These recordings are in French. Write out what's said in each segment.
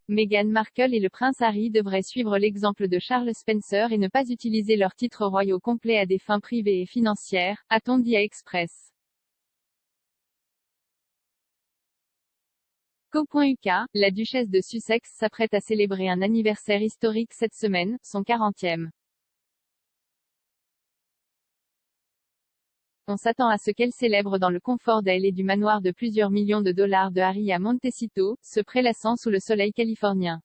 Meghan Markle et le prince Harry devraient suivre l'exemple de Charles Spencer et ne pas utiliser leurs titres royaux complets à des fins privées et financières, a-t-on dit à Express. Co.uk, la duchesse de Sussex s'apprête à célébrer un anniversaire historique cette semaine, son 40e. On s'attend à ce qu'elle célèbre dans le confort d'elle et du manoir de plusieurs millions de dollars de Harry à Montecito, se prélassant sous le soleil californien.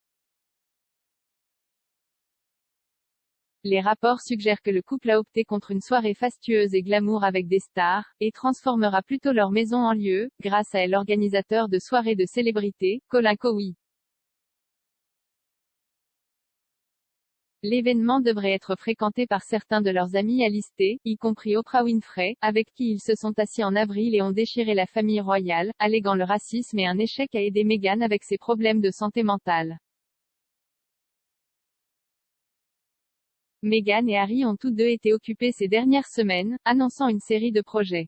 Les rapports suggèrent que le couple a opté contre une soirée fastueuse et glamour avec des stars, et transformera plutôt leur maison en lieu, grâce à l'organisateur de soirées de célébrités, Colin Cowie. L'événement devrait être fréquenté par certains de leurs amis alistés, y compris Oprah Winfrey, avec qui ils se sont assis en avril et ont déchiré la famille royale, alléguant le racisme et un échec à aider Meghan avec ses problèmes de santé mentale. Meghan et Harry ont tous deux été occupés ces dernières semaines, annonçant une série de projets.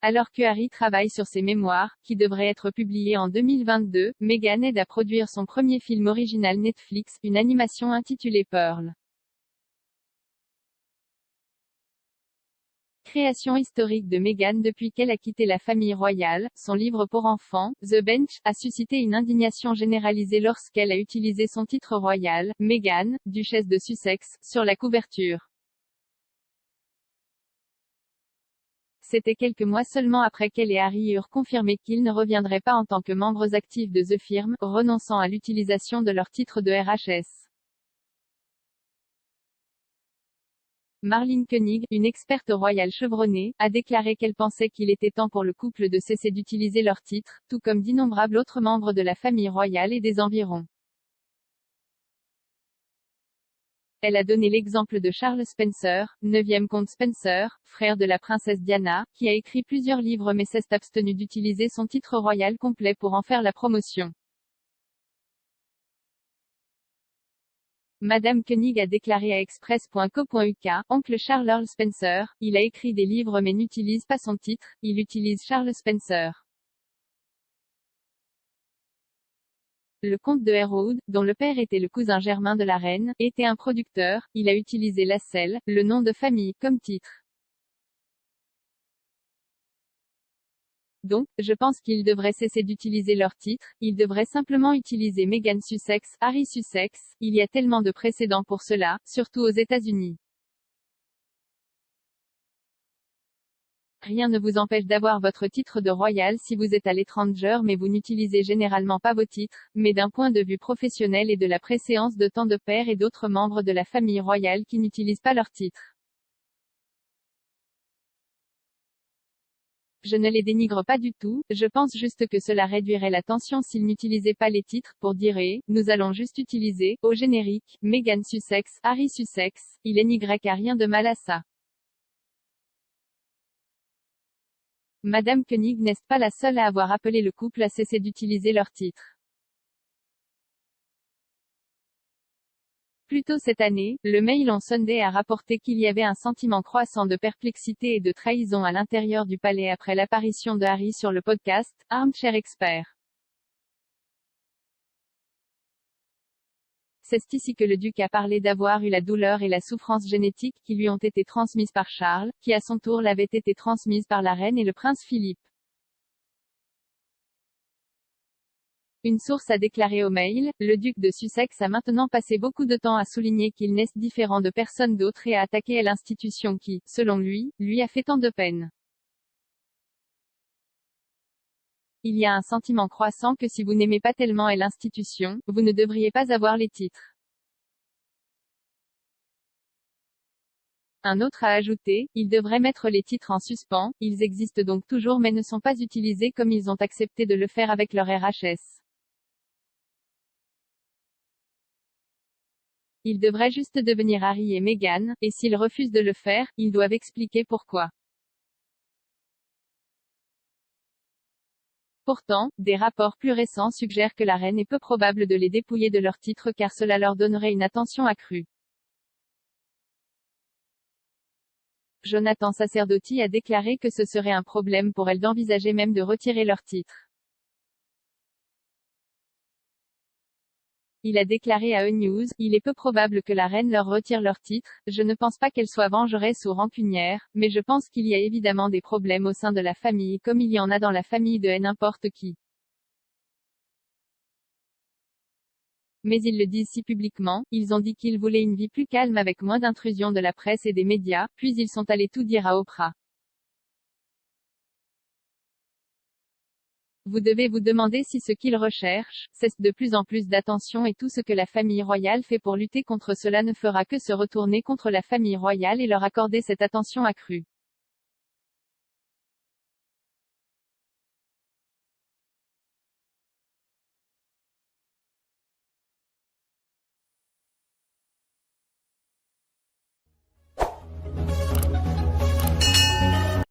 Alors que Harry travaille sur ses mémoires, qui devraient être publiés en 2022, Meghan aide à produire son premier film original Netflix, une animation intitulée Pearl. Création historique de Meghan depuis qu'elle a quitté la famille royale, son livre pour enfants, The Bench, a suscité une indignation généralisée lorsqu'elle a utilisé son titre royal, Meghan, duchesse de Sussex, sur la couverture. C'était quelques mois seulement après qu'elle et Harry eurent confirmé qu'ils ne reviendraient pas en tant que membres actifs de The Firm, renonçant à l'utilisation de leur titre de RHS. Marlene Koenig, une experte royale chevronnée, a déclaré qu'elle pensait qu'il était temps pour le couple de cesser d'utiliser leur titre, tout comme d'innombrables autres membres de la famille royale et des environs. Elle a donné l'exemple de Charles Spencer, 9e comte Spencer, frère de la princesse Diana, qui a écrit plusieurs livres mais s'est abstenu d'utiliser son titre royal complet pour en faire la promotion. Madame Koenig a déclaré à Express.co.uk, oncle Charles Earl Spencer, il a écrit des livres mais n'utilise pas son titre, il utilise Charles Spencer. Le comte de Harewood, dont le père était le cousin germain de la reine, était un producteur, il a utilisé Lascelles, le nom de famille, comme titre. Donc, je pense qu'ils devraient cesser d'utiliser leur titre, ils devraient simplement utiliser Meghan Sussex, Harry Sussex, il y a tellement de précédents pour cela, surtout aux États-Unis. Rien ne vous empêche d'avoir votre titre de royal si vous êtes à l'étranger mais vous n'utilisez généralement pas vos titres, mais d'un point de vue professionnel et de la préséance de tant de pères et d'autres membres de la famille royale qui n'utilisent pas leur titre. Je ne les dénigre pas du tout, je pense juste que cela réduirait la tension s'ils n'utilisaient pas les titres, pour dire nous allons juste utiliser, au générique, Meghan Sussex, Harry Sussex, il n'y a rien de mal à ça. Madame Koenig n'est pas la seule à avoir appelé le couple à cesser d'utiliser leur titre. Plus tôt cette année, le Mail on Sunday a rapporté qu'il y avait un sentiment croissant de perplexité et de trahison à l'intérieur du palais après l'apparition de Harry sur le podcast Armchair Expert. C'est ici que le duc a parlé d'avoir eu la douleur et la souffrance génétique qui lui ont été transmises par Charles, qui à son tour l'avaient été transmises par la reine et le prince Philippe. Une source a déclaré au Mail, le duc de Sussex a maintenant passé beaucoup de temps à souligner qu'il n'est différent de personne d'autre et à attaquer l'institution qui, selon lui a fait tant de peine. Il y a un sentiment croissant que si vous n'aimez pas tellement l'institution, vous ne devriez pas avoir les titres. Un autre a ajouté, ils devraient mettre les titres en suspens, ils existent donc toujours mais ne sont pas utilisés comme ils ont accepté de le faire avec leur RHS. Ils devraient juste devenir Harry et Meghan, et s'ils refusent de le faire, ils doivent expliquer pourquoi. Pourtant, des rapports plus récents suggèrent que la reine est peu probable de les dépouiller de leurs titres car cela leur donnerait une attention accrue. Jonathan Sacerdoti a déclaré que ce serait un problème pour elle d'envisager même de retirer leurs titres. Il a déclaré à E-News, il est peu probable que la reine leur retire leur titre, je ne pense pas qu'elle soit vengeresse ou rancunière, mais je pense qu'il y a évidemment des problèmes au sein de la famille comme il y en a dans la famille de n'importe qui. Mais ils le disent si publiquement, ils ont dit qu'ils voulaient une vie plus calme avec moins d'intrusion de la presse et des médias, puis ils sont allés tout dire à Oprah. Vous devez vous demander si ce qu'ils recherchent, c'est de plus en plus d'attention et tout ce que la famille royale fait pour lutter contre cela ne fera que se retourner contre la famille royale et leur accorder cette attention accrue.